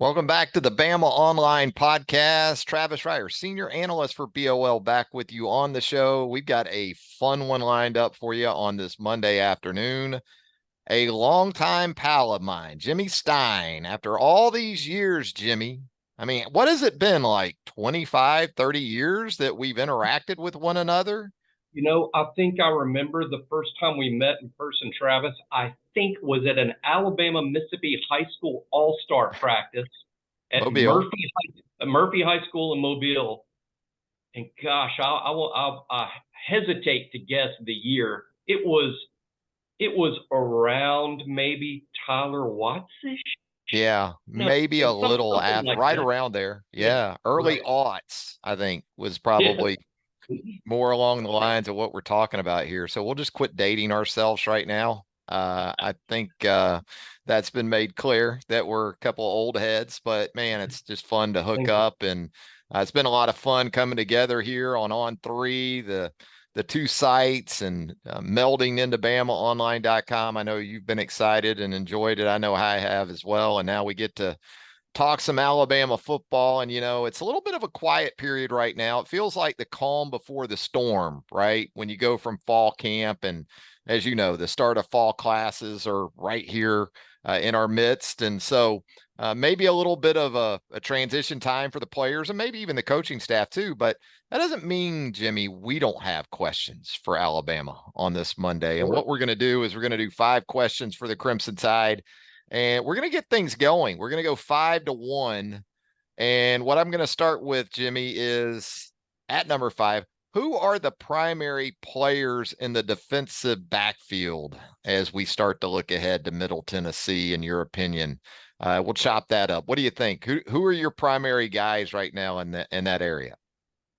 Welcome back to the BamaOnLine Podcast. Travis Reier, senior analyst for BOL, back with you on the show. We've got a fun one lined up for you on this Monday afternoon. A longtime pal of mine, Jimmy Stein. After all these years, Jimmy, I mean, what has it been, like 25, 30 years that we've interacted with one another? I think I remember the first time we met in person, Travis. I think was at an Alabama-Mississippi high school all-star practice at Mobile. Murphy High School in Mobile. And gosh, I hesitate to guess the year. It was around maybe Tyler Watts-ish. Yeah, No, maybe a little something after, like right that. around there. Yeah, Yeah, early right. aughts, I think, was Yeah. probably more along the lines of what we're talking about here. So we'll just quit dating ourselves right now. I think that's been made clear that we're a couple old heads, but man, it's just fun to hook Thank you. up, and it's been a lot of fun coming together here on three, the two sites, and melding into BamaOnline.com. I know you've been excited and enjoyed it. I know I have as well, and now we get to talk some Alabama football. And, it's a little bit of a quiet period right now. It feels like the calm before the storm, right? When you go from fall camp, and as you know, the start of fall classes are right here in our midst. And so maybe a little bit of a transition time for the players and maybe even the coaching staff too. But that doesn't mean, Jimmy, we don't have questions for Alabama on this Monday. And Sure. what we're going to do is we're going to do 5 questions for the Crimson Tide, and we're going to get things going. We're going to go 5-1. And what I'm going to start with, Jimmy, is at number 5. Who are the primary players in the defensive backfield as we start to look ahead to Middle Tennessee, in your opinion? We'll chop that up. What do you think? Who are your primary guys right now in that area?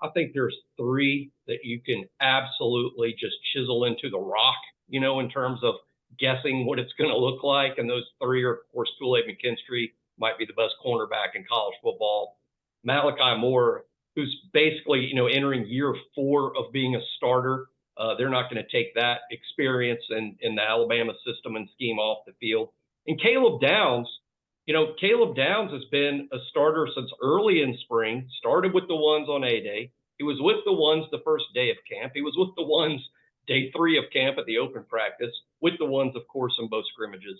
I think there's three that you can absolutely just chisel into the rock, in terms of guessing what it's going to look like. And those three are, of course, Kool-Aid McKinstry might be the best cornerback in college football. Malachi Moore, who's basically, entering year 4 of being a starter. They're not going to take that experience in the Alabama system and scheme off the field. And Caleb Downs has been a starter since early in spring, started with the ones on A-Day. He was with the ones the first day of camp. He was with the ones day 3 of camp at the open practice, with the ones, of course, in both scrimmages.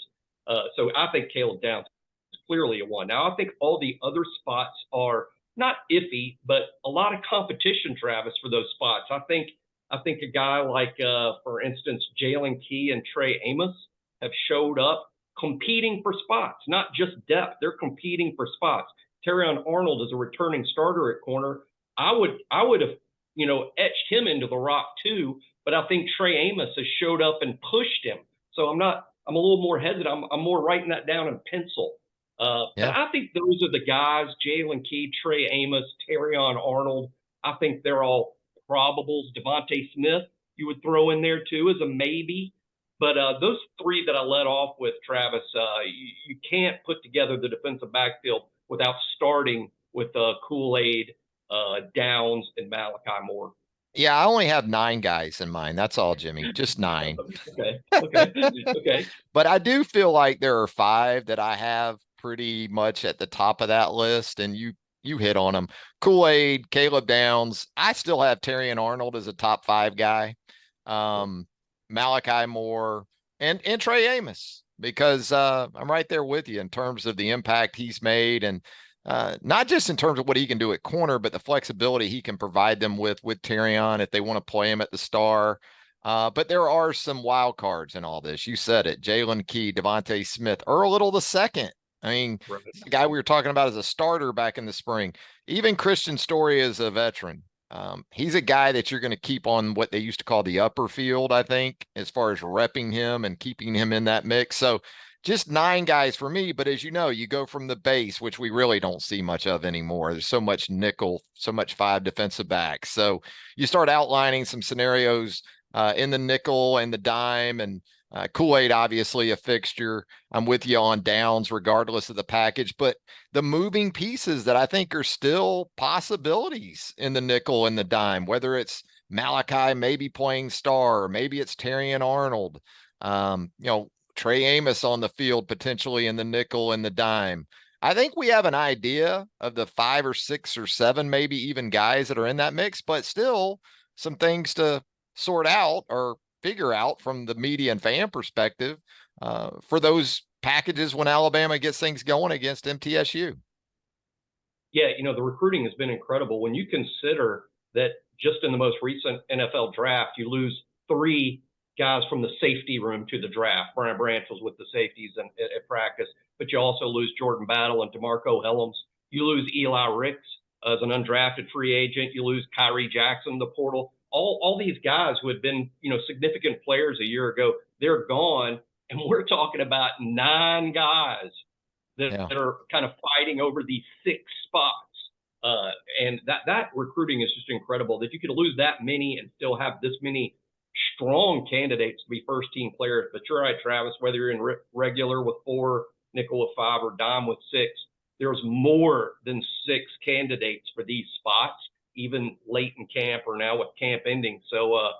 So I think Caleb Downs is clearly a one. Now, I think all the other spots are not iffy, but a lot of competition, Travis, for those spots. I think a guy like, for instance, Jalen Key and Trey Amos have showed up competing for spots, not just depth. They're competing for spots. Terrion Arnold is a returning starter at corner. I would have, etched him into the rock too, but I think Trey Amos has showed up and pushed him. So I'm a little more hesitant. I'm more writing that down in pencil. But Yeah. I think those are the guys: Jalen Key, Trey Amos, Terrion Arnold. I think they're all probables. Devontae Smith, you would throw in there too as a maybe. But those three that I led off with, Travis, you can't put together the defensive backfield without starting with Kool-Aid, Downs, and Malachi Moore. Yeah, I only have 9 guys in mind. That's all, Jimmy. Just 9. Okay, okay, okay. But I do feel like there are 5 that I have pretty much at the top of that list, and you hit on them. Kool-Aid, Caleb Downs. I still have Terry and Arnold as a top 5 guy. Um, Malachi Moore and Trey Amos, because I'm right there with you in terms of the impact he's made, and not just in terms of what he can do at corner, but the flexibility he can provide them with Terrion if they want to play him at the star. But there are some wild cards in all this. You said it: Jalen Key, Devontae Smith, Earl Little the second. I mean, Right. the guy we were talking about as a starter back in the spring. Even Christian Story is a veteran. He's a guy that you're going to keep on what they used to call the upper field, I think, as far as repping him and keeping him in that mix. So just 9 guys for me. But as you know, you go from the base, which we really don't see much of anymore. There's so much nickel, so much 5 defensive backs. So you start outlining some scenarios in the nickel and the dime, and Kool-Aid, obviously a fixture. I'm with you on Downs, regardless of the package, but the moving pieces that I think are still possibilities in the nickel and the dime, whether it's Malachi maybe playing star, or maybe it's Terry and Arnold, Trey Amos on the field potentially in the nickel and the dime. I think we have an idea of the 5 or 6 or 7, maybe even guys that are in that mix, but still some things to sort out or figure out from the media and fan perspective for those packages when Alabama gets things going against MTSU. Yeah, the recruiting has been incredible. When you consider that just in the most recent NFL draft, you lose 3 guys from the safety room to the draft. Brian Branch was with the safeties at practice, but you also lose Jordan Battle and DeMarco Helms. You lose Eli Ricks as an undrafted free agent. You lose Kyrie Jackson, the portal. All these guys who had been, significant players a year ago, they're gone. And we're talking about 9 guys that, Yeah. that are kind of fighting over these 6 spots. And that recruiting is just incredible that you could lose that many and still have this many strong candidates to be first team players. But you're right, Travis, whether you're in regular with 4, nickel with 5, or dime with 6, there's more than 6 candidates for these spots, even late in camp or now with camp ending. So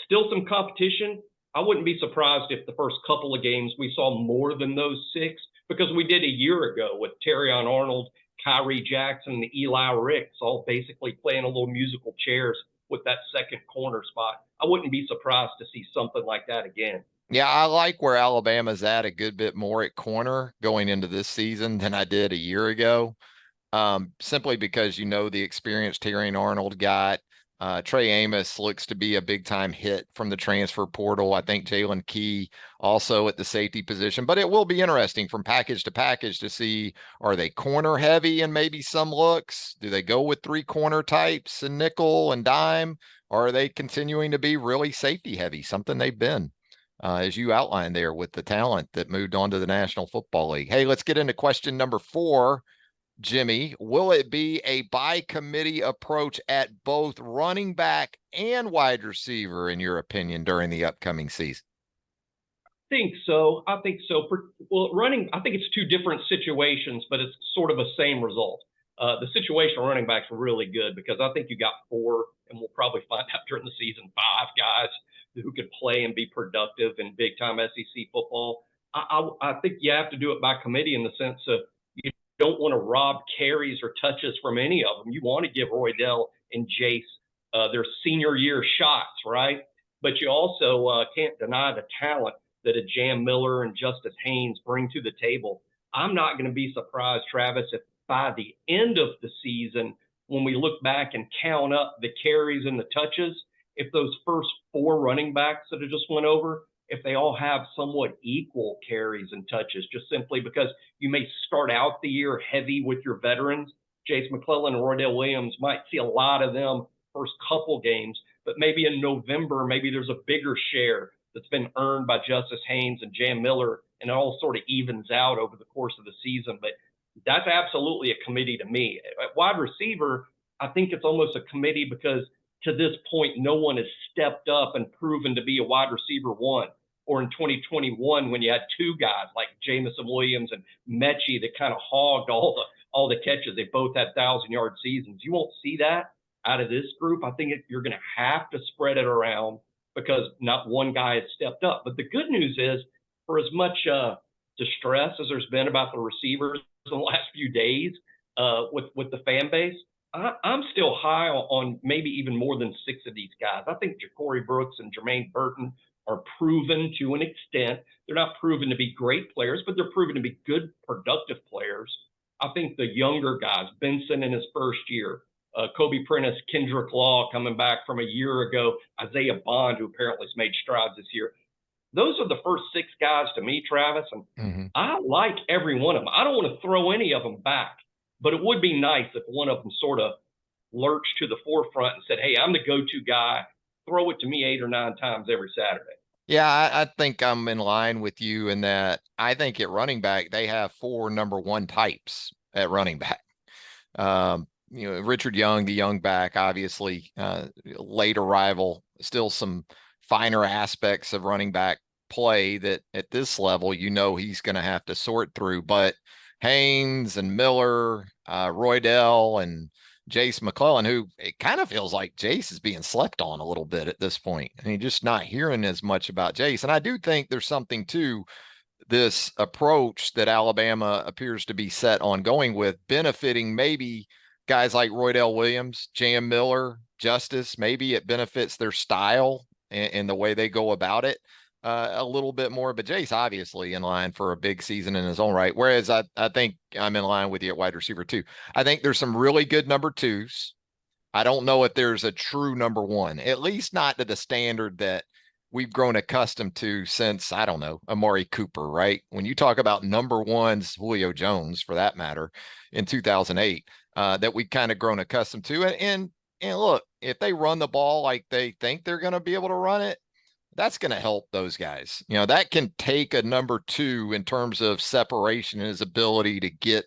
still some competition. I wouldn't be surprised if the first couple of games we saw more than those 6, because we did a year ago with Terrion Arnold, Kyrie Jackson, and Eli Ricks all basically playing a little musical chairs with that second corner spot. I wouldn't be surprised to see something like that again. Yeah, I like where Alabama's at a good bit more at corner going into this season than I did a year ago. Simply because the experience Terrion Arnold got. Trey Amos looks to be a big time hit from the transfer portal. I think Jalen Key also at the safety position, but it will be interesting from package to package to see, are they corner heavy and maybe some looks? Do they go with 3 corner types and nickel and dime? Or are they continuing to be really safety heavy, something they've been? As you outlined there with the talent that moved on to the National Football League. Hey, let's get into question number 4. Jimmy, will it be a by committee approach at both running back and wide receiver, in your opinion, during the upcoming season? I think so. Running, I think it's 2 different situations, but it's sort of a same result. The situational running backs are really good because I think you got 4, and we'll probably find out during the season, 5 guys who could play and be productive in big time SEC football. I think you have to do it by committee in the sense of you don't want to rob carries or touches from any of them. You want to give Roydell and Jace their senior year shots, right? But you also can't deny the talent that a Jam Miller and Justice Haynes bring to the table. I'm not going to be surprised, Travis, if by the end of the season, when we look back and count up the carries and the touches, if those first 4 running backs that I just went over, if they all have somewhat equal carries and touches, just simply because you may start out the year heavy with your veterans. Jace McClellan and Roydell Williams might see a lot of them first couple games, but maybe in November, maybe there's a bigger share that's been earned by Justice Haynes and Jam Miller, and it all sort of evens out over the course of the season. But that's absolutely a committee to me. At wide receiver, I think it's almost a committee because to this point, no one has stepped up and proven to be a wide receiver 1. Or in 2021, when you had 2 guys like Jamison Williams and Mechie that kind of hogged all the catches. They both had 1,000-yard seasons. You won't see that out of this group. I think you're going to have to spread it around because not one guy has stepped up. But the good news is, for as much distress as there's been about the receivers in the last few days with the fan base, I'm still high on maybe even more than 6 of these guys. I think Ja'Cory Brooks and Jermaine Burton are proven to an extent. They're not proven to be great players, but they're proven to be good, productive players. I think the younger guys, Benson in his first year, Kobe Prentice, Kendrick Law coming back from a year ago, Isaiah Bond, who apparently has made strides this year. Those are the first 6 guys to me, Travis, and I like every one of them. I don't want to throw any of them back, but it would be nice if one of them sort of lurched to the forefront and said, hey, I'm the go-to guy. Throw it to me 8 or 9 times every Saturday. Yeah, I think I'm in line with you in that I think at running back, they have 4 number 1 types at running back. Richard Young, the young back, obviously late arrival, still some finer aspects of running back play that at this level, he's going to have to sort through. But Haynes and Miller, Roydell and Jace McClellan, who it kind of feels like Jace is being slept on a little bit at this point. I mean, just not hearing as much about Jace. And I do think there's something to this approach that Alabama appears to be set on going with, benefiting maybe guys like Roydell Williams, J.M. Miller, Justice. Maybe it benefits their style and the way they go about it a little bit more. But Jace obviously in line for a big season in his own right. Whereas I think I'm in line with you at wide receiver too. I think there's some really good number twos. I don't know if there's a true number one, at least not to the standard that we've grown accustomed to since, I don't know, Amari Cooper, right? When you talk about number ones, Julio Jones, for that matter, in 2008, that we kind of grown accustomed to. And look, if they run the ball like they think they're going to be able to run it, that's going to help those guys. You know, that can take a number two in terms of separation and his ability to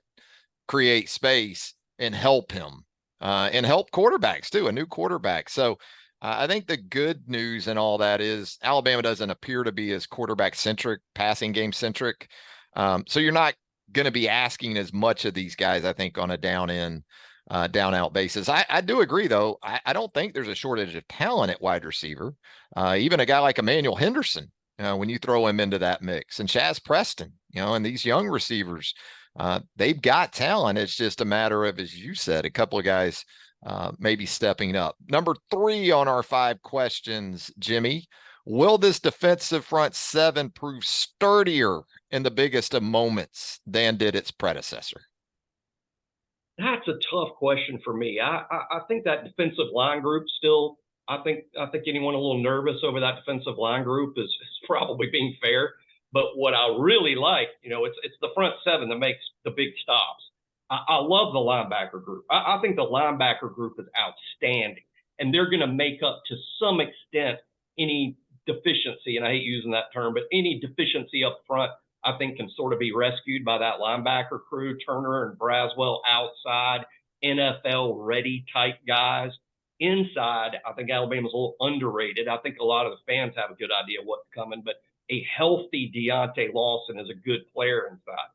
create space and help him and help quarterbacks too, a new quarterback. So I think the good news and all that is Alabama doesn't appear to be as quarterback centric, passing game centric. So you're not going to be asking as much of these guys, I think, on a down out basis. I do agree, though. I don't think there's a shortage of talent at wide receiver. Even a guy like Emmanuel Henderson, when you throw him into that mix, and Chaz Preston, and these young receivers, they've got talent. It's just a matter of, as you said, a couple of guys maybe stepping up. Number 3 on our 5 questions, Jimmy. Will this defensive front 7 prove sturdier in the biggest of moments than did its predecessor? That's a tough question for me. I think that defensive line group still. I think anyone a little nervous over that defensive line group is probably being fair. But what I really like, it's the front 7 that makes the big stops. I love the linebacker group. I think the linebacker group is outstanding, and they're going to make up to some extent any deficiency, and I hate using that term, but any deficiency up front, I think can sort of be rescued by that linebacker crew, Turner and Braswell outside, NFL-ready type guys. Inside, I think Alabama's a little underrated. I think a lot of the fans have a good idea what's coming, but a healthy Deontay Lawson is a good player inside.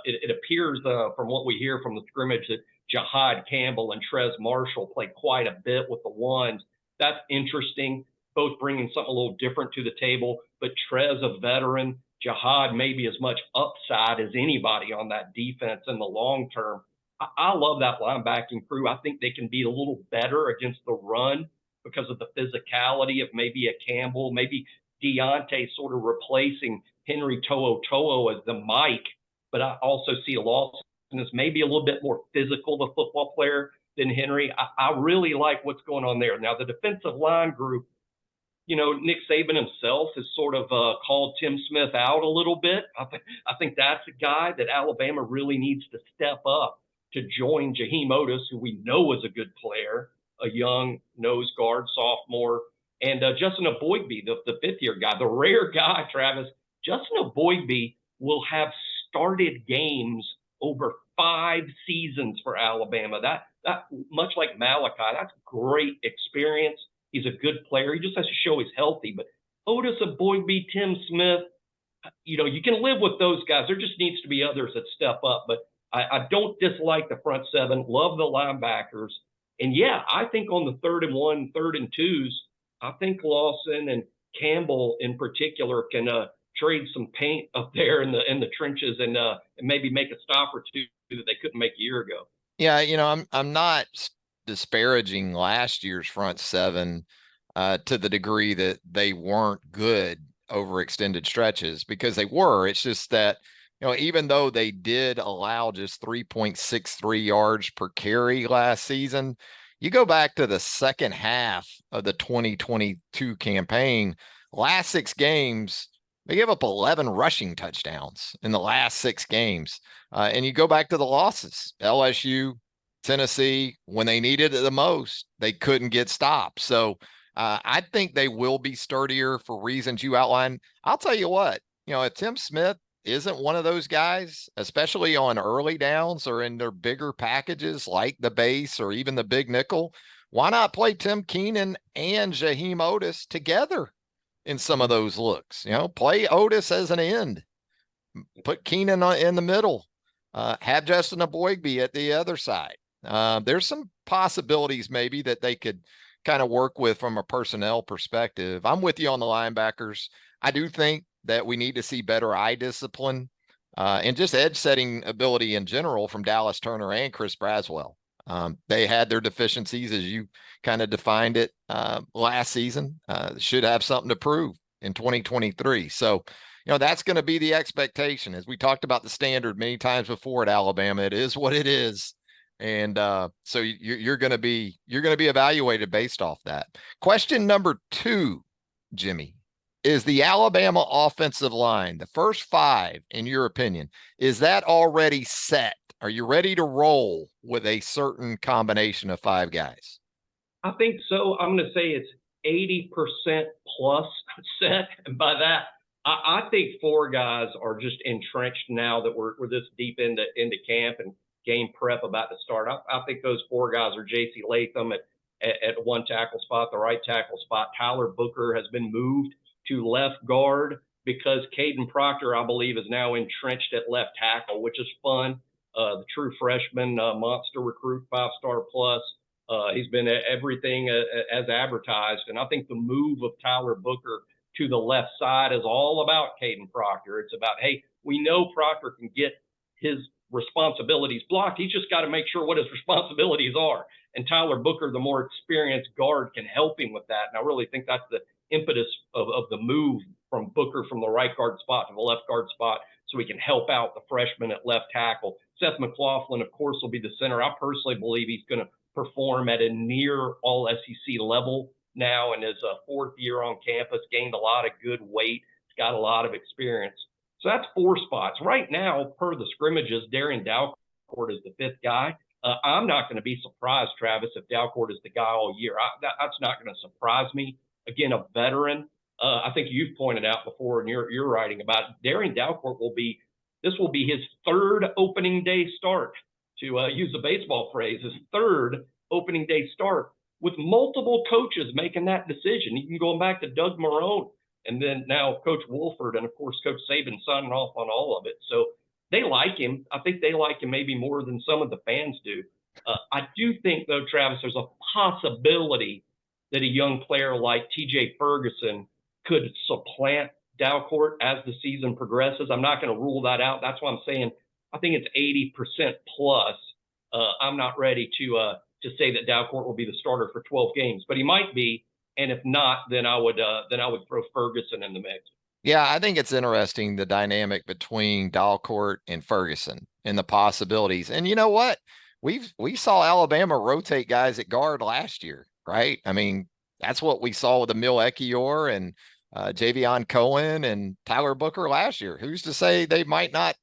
It appears from what we hear from the scrimmage that Jahad Campbell and Trez Marshall play quite a bit with the ones. That's interesting, both bringing something a little different to the table, but Trez, a veteran, Jahad maybe as much upside as anybody on that defense in the long term. I love that linebacking crew. I think they can be a little better against the run because of the physicality of maybe a Campbell, maybe Deontay sort of replacing Henry To'o as the Mike. But I also see Lawson as maybe a little bit more physical of a football player than Henry. I really like what's going on there. Now, the defensive line group, Nick Saban himself has sort of called Tim Smith out a little bit. I think that's a guy that Alabama really needs to step up to join Jaheim Otis, who we know is a good player, a young nose guard, sophomore, and Justin Aboigbe, the fifth-year guy, the rare guy, Travis. Justin Aboigbe will have started games over 5 seasons for Alabama. That much like Malachi, that's great experience. He's a good player. He just has to show he's healthy. But Otis, Aboigbe, Tim Smith, you can live with those guys. There just needs to be others that step up. But I don't dislike the front 7. Love the linebackers. And, yeah, I think on the 3rd and 1, 3rd and 2s, I think Lawson and Campbell in particular can trade some paint up there in the trenches and maybe make a stop or two that they couldn't make a year ago. Yeah, I'm not disparaging last year's front 7 to the degree that they weren't good over extended stretches, because they were. It's just that, even though they did allow just 3.63 yards per carry last season, you go back to the second half of the 2022 campaign, last 6 games, they gave up 11 rushing touchdowns in the last 6 games. And you go back to the losses, LSU, Tennessee, when they needed it the most, they couldn't get stopped. So I think they will be sturdier for reasons you outlined. I'll tell you what, if Tim Smith isn't one of those guys, especially on early downs or in their bigger packages like the base or even the big nickel, why not play Tim Keenan and Jaheim Otis together in some of those looks? Play Otis as an end, put Keenan in the middle, have Justin Aboigbe at the other side. There's some possibilities maybe that they could kind of work with from a personnel perspective. I'm with you on the linebackers. I do think that we need to see better eye discipline and just edge setting ability in general from Dallas Turner and Chris Braswell. They had their deficiencies, as you kind of defined it last season. Should have something to prove in 2023. So, that's going to be the expectation. As we talked about the standard many times before at Alabama, it is what it is. And so you're going to be evaluated based off that. Question number 2, Jimmy, is the Alabama offensive line, the first 5, in your opinion, is that already set? Are you ready to roll with a certain combination of 5 guys? I think so. I'm going to say it's 80% plus set. And by that, I think 4 guys are just entrenched now that we're this deep into camp and game prep about to start. I think those 4 guys are J.C. Latham at one tackle spot, the right tackle spot. Tyler Booker has been moved to left guard because Caden Proctor, I believe, is now entrenched at left tackle, which is fun. The true freshman, monster recruit, 5-star plus. He's been everything as advertised. And I think the move of Tyler Booker to the left side is all about Caden Proctor. It's about, hey, we know Proctor can get his responsibilities blocked. He's just got to make sure what his responsibilities are. And Tyler Booker, the more experienced guard, can help him with that. And I really think that's the impetus of the move from Booker from the right guard spot to the left guard spot, so he can help out the freshman at left tackle. Seth McLaughlin, of course, will be the center. I personally believe he's going to perform at a near all SEC level now in his 4th year on campus, gained a lot of good weight. He's got a lot of experience. So that's 4 spots. Right now, per the scrimmages, Darian Dalcourt is the 5th guy. I'm not going to be surprised, Travis, if Dalcourt is the guy all year. That's not going to surprise me. Again, a veteran. I think you've pointed out before, and you're writing about it, Darian Dalcourt will be his 3rd opening day start, to use a baseball phrase, his 3rd opening day start, with multiple coaches making that decision. Even going back to Doug Marrone, and then now Coach Wolford, and of course Coach Saban signing off on all of it. So they like him. I think they like him maybe more than some of the fans do. I do think, though, Travis, there's a possibility that a young player like TJ Ferguson could supplant Dalcourt as the season progresses. I'm not going to rule that out. That's why I'm saying I think it's 80% plus. I'm not ready to say that Dalcourt will be the starter for 12 games, but he might be. And if not, then I would throw Ferguson in the mix. Yeah, I think it's interesting, the dynamic between Dalcourt and Ferguson and the possibilities. And you know what? We saw Alabama rotate guys at guard last year, right? I mean, that's what we saw with Emil Ekiyor and Javion Cohen and Tyler Booker last year. Who's to say they might not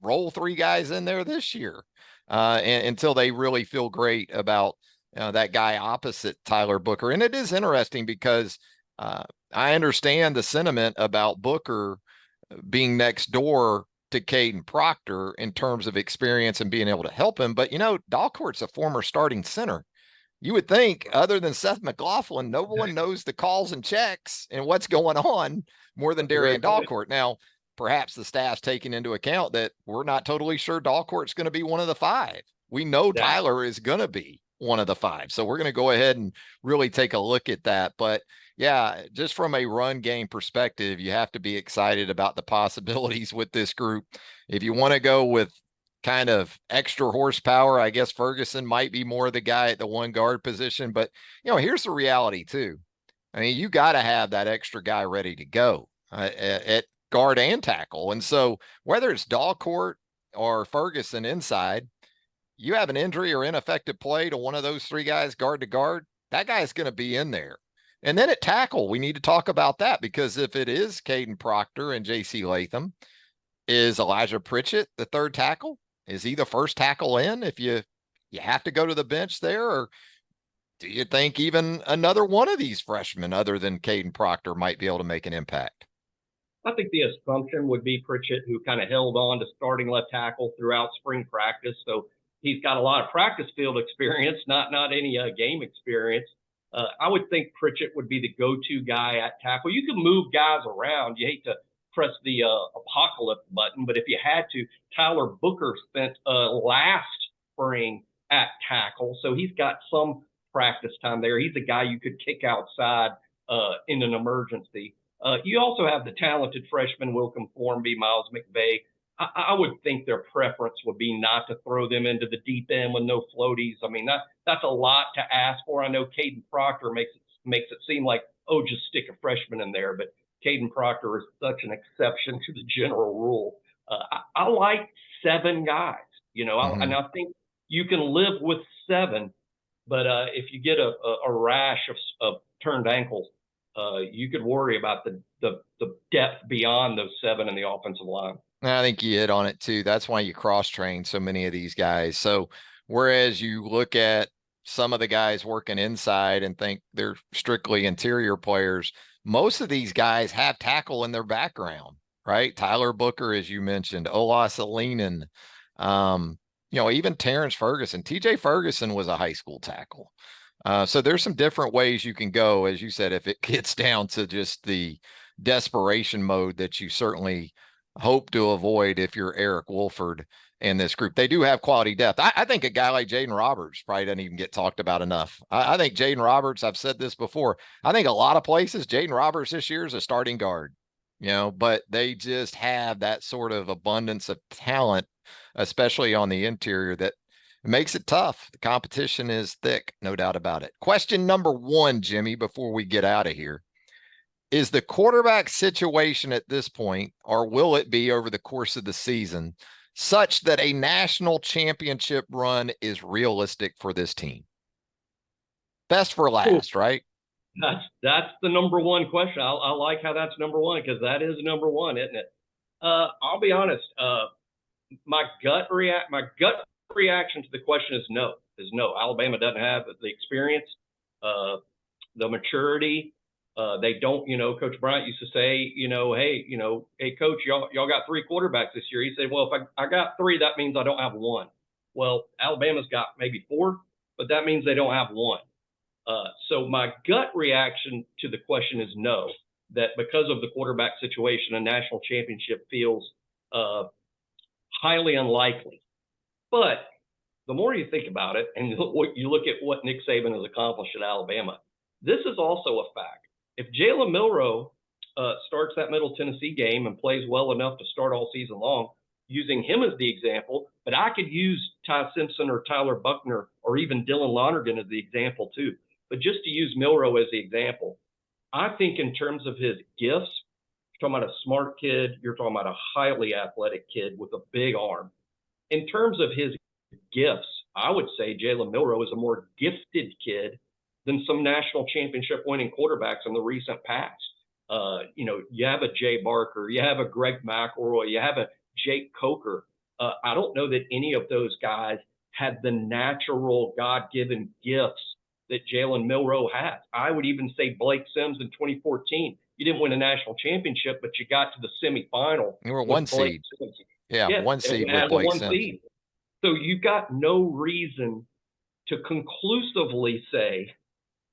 roll 3 guys in there this year until they really feel great about that guy opposite Tyler Booker. And it is interesting because I understand the sentiment about Booker being next door to Caden Proctor in terms of experience and being able to help him. But, Dalcourt's a former starting center. You would think, other than Seth McLaughlin, no one knows the calls and checks and what's going on more than Darian Dalcourt. Now, perhaps the staff's taking into account that we're not totally sure Dalcourt's going to be one of the 5. We know Tyler is going to be one of the 5. So we're going to go ahead and really take a look at that. But yeah, just from a run game perspective, you have to be excited about the possibilities with this group. If you want to go with kind of extra horsepower, I guess Ferguson might be more the guy at the 1 guard position. But, here's the reality too. I mean, you got to have that extra guy ready to go at guard and tackle. And so whether it's Dalcourt or Ferguson inside, you have an injury or ineffective play to one of those 3 guys guard to guard, that guy's going to be in there. And then at tackle, we need to talk about that, because if it is Caden Proctor and J.C. Latham, is Elijah Pritchett the 3rd tackle? Is he the first tackle in if you have to go to the bench there? Or do you think even another one of these freshmen other than Caden Proctor might be able to make an impact? I think the assumption would be Pritchett, who kind of held on to starting left tackle throughout spring practice. So he's got a lot of practice field experience, not any game experience. I would think Pritchett would be the go-to guy at tackle. You can move guys around. You hate to press the apocalypse button, but if you had to, Tyler Booker spent last spring at tackle, so he's got some practice time there. He's a guy you could kick outside in an emergency. You also have the talented freshmen, Wilcom Formby, Miles McVeigh. I would think their preference would be not to throw them into the deep end with no floaties. I mean, that's a lot to ask for. I know Caden Proctor makes it seem like, oh, just stick a freshman in there, but Caden Proctor is such an exception to the general rule. I like 7 guys, and I think you can live with 7, but if you get a rash of turned ankles, you could worry about the depth beyond those 7 in the offensive line. I think you hit on it too. That's why you cross-train so many of these guys. So whereas you look at some of the guys working inside and think they're strictly interior players, most of these guys have tackle in their background, right? Tyler Booker, as you mentioned, Olas Alinen, even Terrence Ferguson. TJ Ferguson was a high school tackle. So there's some different ways you can go, as you said, if it gets down to just the desperation mode that you certainly hope to avoid if you're Eric Wolford and this group. They do have quality depth. I think a guy like Jaden Roberts probably doesn't even get talked about enough. I think Jaden Roberts, I've said this before, I think a lot of places, Jaden Roberts this year is a starting guard, but they just have that sort of abundance of talent, especially on the interior, that makes it tough. The competition is thick, no doubt about it. Question number 1, Jimmy, before we get out of here. Is the quarterback situation at this point, or will it be over the course of the season, such that a national championship run is realistic for this team? Best for last, right? That's the number 1 question. I like how that's number 1, because that is number 1, isn't it? I'll be honest. My gut reaction to the question is no. Alabama doesn't have the experience, the maturity. They don't, Coach Bryant used to say, hey, coach, y'all got 3 quarterbacks this year. He said, well, if I got 3, that means I don't have 1. Well, Alabama's got maybe 4, but that means they don't have 1. So my gut reaction to the question is no, that because of the quarterback situation, a national championship feels highly unlikely. But the more you think about it and you look at what Nick Saban has accomplished at Alabama, this is also a fact. If Jalen Milroe starts that Middle Tennessee game and plays well enough to start all season long, using him as the example, but I could use Ty Simpson or Tyler Buckner or even Dylan Lonergan as the example too. But just to use Milroe as the example, I think in terms of his gifts, you're talking about a smart kid, you're talking about a highly athletic kid with a big arm. In terms of his gifts, I would say Jalen Milroe is a more gifted kid than some national championship winning quarterbacks in the recent past. You have a Jay Barker, you have a Greg McElroy, you have a Jake Coker. I don't know that any of those guys had the natural God-given gifts that Jalen Milroe has. I would even say Blake Sims in 2014. You didn't win a national championship, but you got to the semifinal. You were 1 seed. Yeah, 1 seed with Blake Sims. Seed. So you've got no reason to conclusively say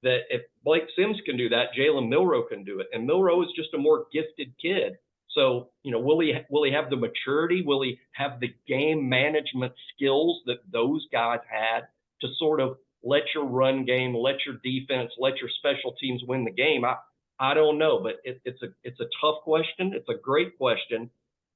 that if Blake Sims can do that, Jalen Milroe can do it. And Milroe is just a more gifted kid. So, will he have the maturity? Will he have the game management skills that those guys had to sort of let your run game, let your defense, let your special teams win the game? I don't know, but it's a tough question. It's a great question.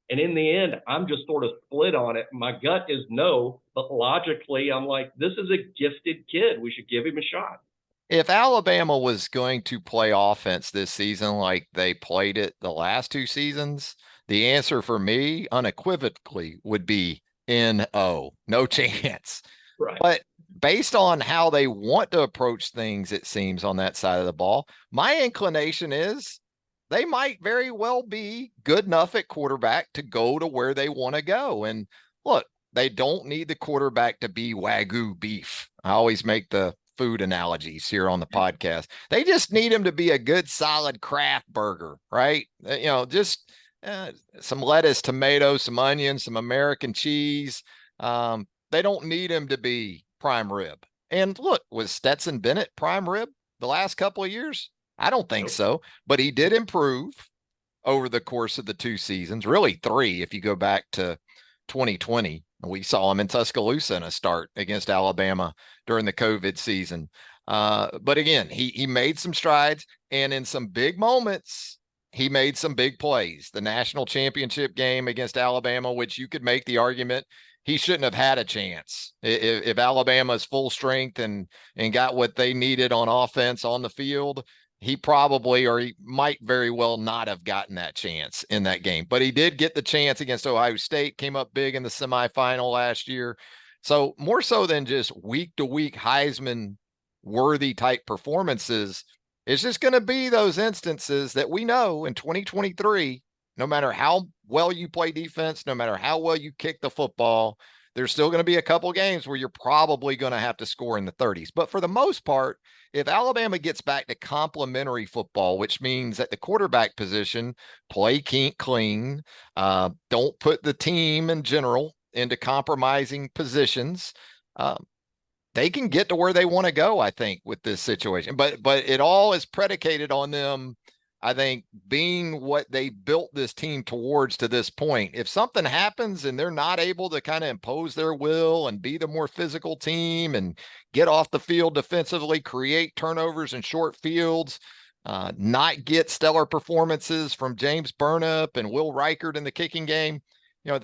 And in the end, I'm just sort of split on it. My gut is no, but logically, I'm like, this is a gifted kid. We should give him a shot. If Alabama was going to play offense this season like they played it the last 2 seasons, the answer for me unequivocally would be no chance. Right. But based on how they want to approach things, it seems on that side of the ball, my inclination is they might very well be good enough at quarterback to go to where they want to go. And look, they don't need the quarterback to be Wagyu beef. I always make the food analogies here on the podcast. They just need him to be a good, solid Kraft burger, right? Just some lettuce, tomatoes, some onions, some American cheese. They don't need him to be prime rib. And look, was Stetson Bennett prime rib the last couple of years? I don't think so, but he did improve over the course of the 2 seasons, really 3 if you go back to 2020. We saw him in Tuscaloosa in a start against Alabama during the COVID season. But again, he made some strides, and in some big moments, he made some big plays. The national championship game against Alabama, which you could make the argument he shouldn't have had a chance. If Alabama's full strength and got what they needed on offense on the field, he probably, or he might very well not have gotten that chance in that game. But he did get the chance against Ohio State, came up big in the semifinal last year. So more so than just week to week Heisman worthy type performances, it's just going to be those instances that we know in 2023, no matter how well you play defense, no matter how well you kick the football, there's still going to be a couple games where you're probably going to have to score in the 30s. But for the most part, if Alabama gets back to complementary football, which means at the quarterback position, play clean, don't put the team in general into compromising positions, they can get to where they want to go, I think, with this situation. But it all is predicated on them, I think, being what they built this team towards to this point. If something happens and they're not able to kind of impose their will and be the more physical team and get off the field defensively, create turnovers in short fields, not get stellar performances from James Burnip and Will Reichert in the kicking game,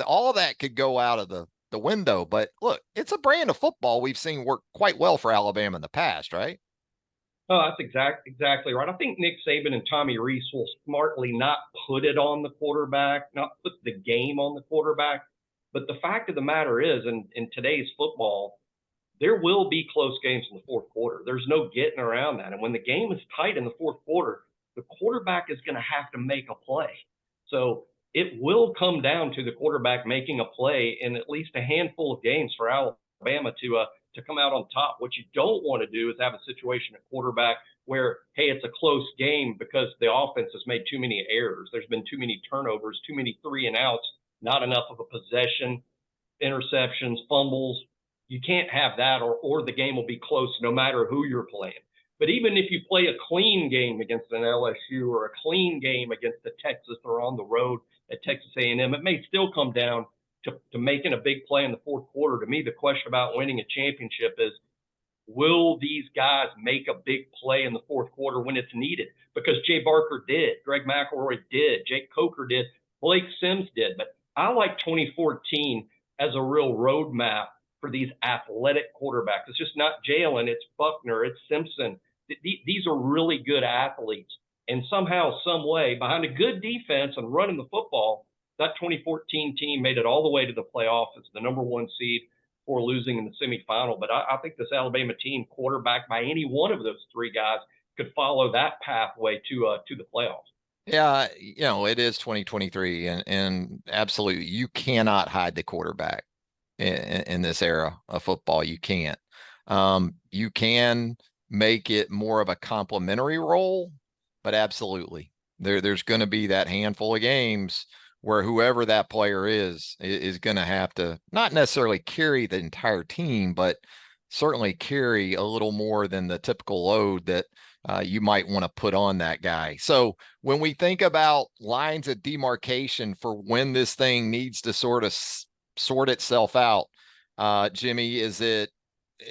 all of that could go out of the window. But look, it's a brand of football we've seen work quite well for Alabama in the past, right? Oh, that's exactly right. I think Nick Saban and Tommy Rees will smartly not put it on the quarterback, not put the game on the quarterback. But the fact of the matter is, in today's football, there will be close games in the fourth quarter. There's no getting around that. And when the game is tight in the fourth quarter, the quarterback is going to have to make a play. So it will come down to the quarterback making a play in at least a handful of games for Alabama to come out on top. What you don't want to do is have a situation at quarterback where, hey, it's a close game because the offense has made too many errors. There's been too many turnovers, too many 3-and-outs, not enough of a possession, interceptions, fumbles. You can't have that, or the game will be close no matter who you're playing. But even if you play a clean game against an LSU or a clean game against the Texas or on the road at Texas A&M, it may still come down to making a big play in the fourth quarter. To me, the question about winning a championship is, will these guys make a big play in the fourth quarter when it's needed? Because Jay Barker did, Greg McElroy did, Jake Coker did, Blake Sims did. But I like 2014 as a real roadmap for these athletic quarterbacks. It's just not Jalen, it's Buckner, it's Simpson. These are really good athletes. And somehow, some way, behind a good defense and running the football, that 2014 team made it all the way to the playoff as the number one seed before losing in the semifinal. But I think this Alabama team, quarterbacked by any one of those three guys, could follow that pathway to the playoffs. Yeah, it is 2023, and absolutely, you cannot hide the quarterback in this era of football. You can't. You can make it more of a complementary role, but absolutely, there's going to be that handful of games where whoever that player is going to have to not necessarily carry the entire team, but certainly carry a little more than the typical load that you might want to put on that guy. So when we think about lines of demarcation for when this thing needs to sort of sort itself out, Jimmy, is it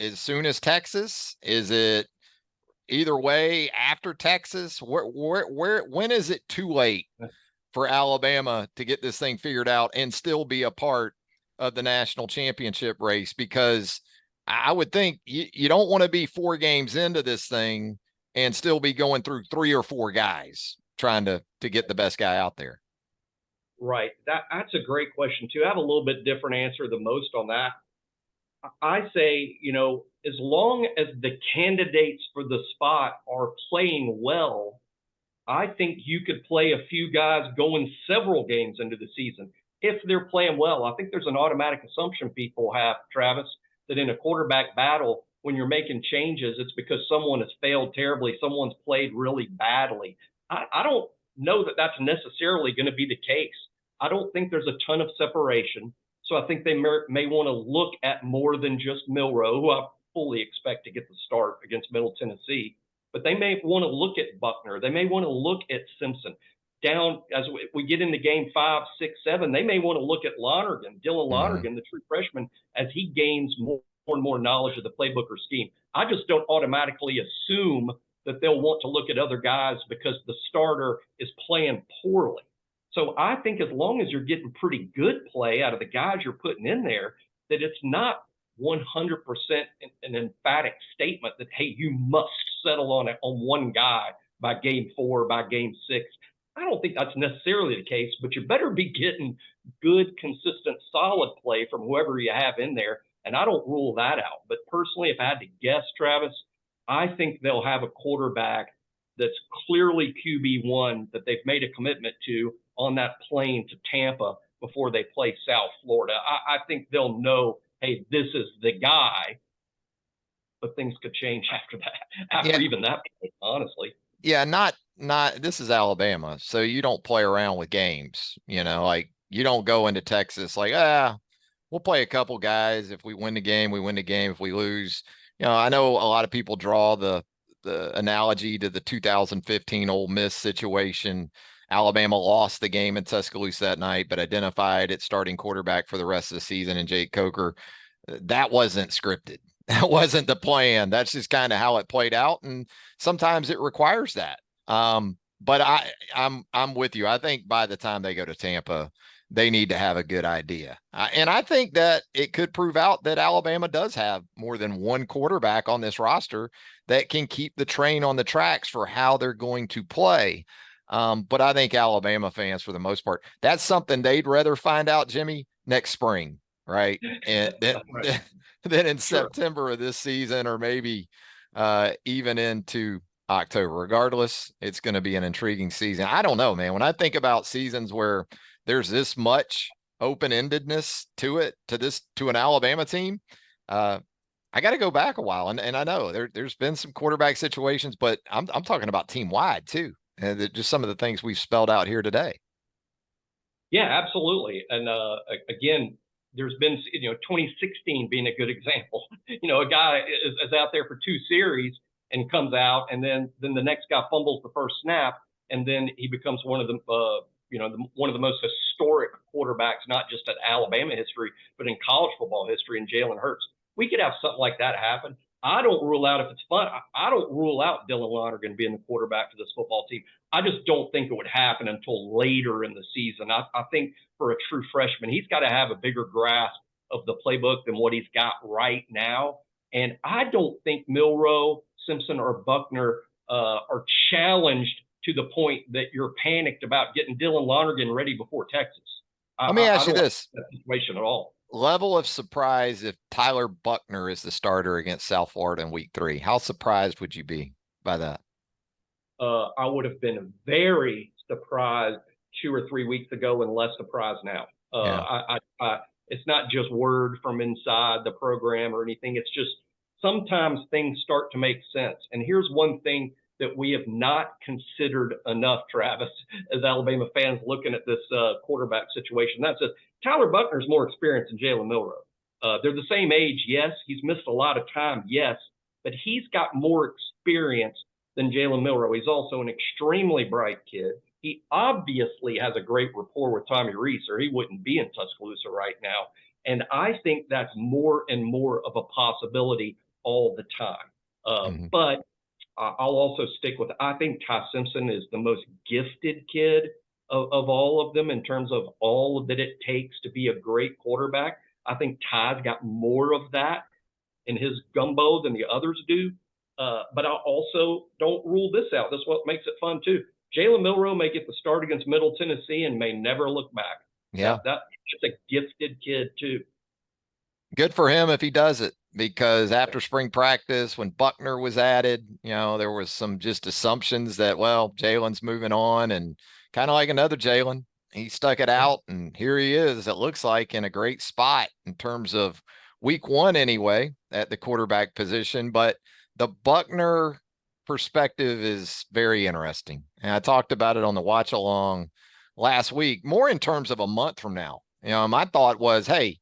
as soon as Texas? Is it either way after Texas? When is it too late for Alabama to get this thing figured out and still be a part of the national championship race? Because I would think you don't want to be 4 games into this thing and still be going through 3 or 4 guys trying to get the best guy out there. Right. That's a great question too. I have a little bit different answer than most on that. I say, as long as the candidates for the spot are playing well, I think you could play a few guys going several games into the season if they're playing well. I think there's an automatic assumption people have, Travis, that in a quarterback battle, when you're making changes, it's because someone has failed terribly, someone's played really badly. I don't know that that's necessarily going to be the case. I don't think there's a ton of separation. So I think they may want to look at more than just Milroe, who I fully expect to get the start against Middle Tennessee. But they may want to look at Buckner. They may want to look at Simpson. Down as we get into game 5, 6, 7, they may want to look at Lonergan, Dylan Lonergan, the true freshman, as he gains more and more knowledge of the playbook or scheme. I just don't automatically assume that they'll want to look at other guys because the starter is playing poorly. So I think as long as you're getting pretty good play out of the guys you're putting in there, that it's not 100% an emphatic statement that, hey, you must settle on one guy by game 4, by game 6. I don't think that's necessarily the case, but you better be getting good, consistent, solid play from whoever you have in there. And I don't rule that out. But personally, if I had to guess, Travis, I think they'll have a quarterback that's clearly QB1 that they've made a commitment to on that plane to Tampa before they play South Florida. I think they'll know, hey, this is the guy, but things could change after that, after even that point, honestly. Yeah, not this is Alabama, so you don't play around with games, like you don't go into Texas like, we'll play a couple guys. If we win the game, we win the game. If we lose, I know a lot of people draw the analogy to the 2015 Ole Miss situation. Alabama lost the game in Tuscaloosa that night, but identified its starting quarterback for the rest of the season in Jake Coker. That wasn't scripted. That wasn't the plan. That's just kind of how it played out. And sometimes it requires that. But I'm with you. I think by the time they go to Tampa, they need to have a good idea. And I think that it could prove out that Alabama does have more than one quarterback on this roster that can keep the train on the tracks for how they're going to play. But I think Alabama fans, for the most part, that's something they'd rather find out, Jimmy, next spring, right? And then in September of this season, or maybe even into October. Regardless, it's going to be an intriguing season. I don't know, man. When I think about seasons where there's this much open-endedness to it, to an Alabama team, I got to go back a while. And I know there's been some quarterback situations, but I'm talking about team wide too. And just some of the things we've spelled out here today. Yeah, absolutely. And again, there's been, 2016 being a good example. A guy is out there for 2 series and comes out, and then the next guy fumbles the first snap, and then he becomes one of the one of the most historic quarterbacks, not just in Alabama history, but in college football history, in Jalen Hurts. We could have something like that happen. I don't rule out, if it's fun, I don't rule out Dylan Lonergan being the quarterback for this football team. I just don't think it would happen until later in the season. I think for a true freshman, he's got to have a bigger grasp of the playbook than what he's got right now. And I don't think Milroe, Simpson, or Buckner are challenged to the point that you're panicked about getting Dylan Lonergan ready before Texas. Let me ask you this. That situation at all. Level of surprise if Tyler Buckner is the starter against South Florida in week 3. How surprised would you be by that? I would have been very surprised 2 or 3 weeks ago and less surprised now. It's not just word from inside the program or anything. It's just sometimes things start to make sense. And here's one thing that we have not considered enough, Travis, as Alabama fans looking at this quarterback situation. That's it. Tyler Buckner's more experienced than Jalen Milroe. They're the same age, yes. He's missed a lot of time, yes. But he's got more experience than Jalen Milroe. He's also an extremely bright kid. He obviously has a great rapport with Tommy Rees, or he wouldn't be in Tuscaloosa right now. And I think that's more and more of a possibility all the time. But I'll also stick with, I think Ty Simpson is the most gifted kid of all of them in terms of all that it takes to be a great quarterback. I think Ty's got more of that in his gumbo than the others do. But I also don't rule this out. This is what makes it fun too. Jalen Milroe may get the start against Middle Tennessee and may never look back. Yeah. That's just a gifted kid too. Good for him if he does it, because after spring practice, when Buckner was added, there was some just assumptions that, well, Jalen's moving on, and kind of like another Jalen, he stuck it out, and here he is, it looks like, in a great spot in terms of week 1 anyway at the quarterback position. But the Buckner perspective is very interesting. And I talked about it on the watch along last week, more in terms of a month from now. My thought was, hey,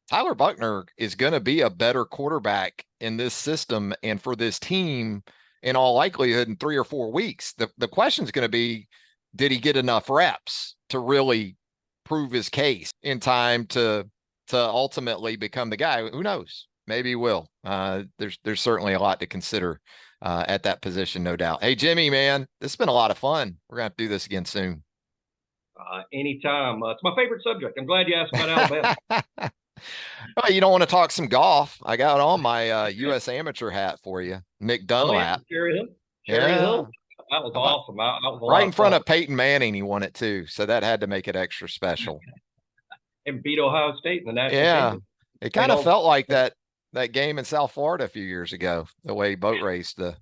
Tyler Buckner is going to be a better quarterback in this system and for this team in all likelihood in 3 or 4 weeks. The question is going to be, did he get enough reps to really prove his case in time to ultimately become the guy? Who knows? maybe he will. There's certainly a lot to consider at that position, no doubt. Hey, Jimmy, man, this has been a lot of fun. We're gonna have to do this again soon. Anytime. It's my favorite subject. I'm glad you asked about Alabama. Oh, you don't want to talk some golf? I got on my U.S. amateur hat for you, Nick Dunlap. Cherry Hill. Yeah. Hill. That was awesome. That was a right lot in front of Peyton Manning, he won it too, so that had to make it extra special. And beat Ohio State in the national championship. It kind of felt like that game in South Florida a few years ago, the way he boat raced the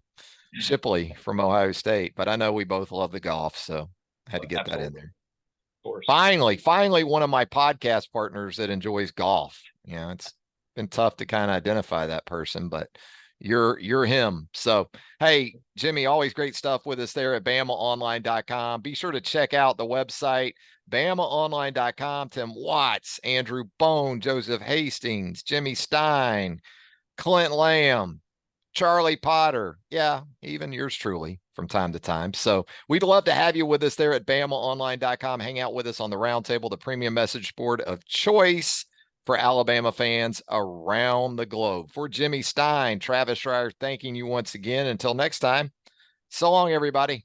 Shipley from Ohio State. But I know we both love the golf, so I had to get that in there. Of course. Finally, one of my podcast partners that enjoys golf. You know, it's been tough to kind of identify that person, but you're him. So, hey, Jimmy, always great stuff with us there at BamaOnLine.com. Be sure to check out the website, BamaOnline.com. Tim Watts, Andrew Bone, Joseph Hastings, Jimmy Stein, Clint Lamb, Charlie Potter. Yeah, even yours truly from time to time. So we'd love to have you with us there at BamaOnline.com. Hang out with us on the Roundtable, the premium message board of choice for Alabama fans around the globe. For Jimmy Stein, Travis Reier, thanking you once again. Until next time, so long, everybody.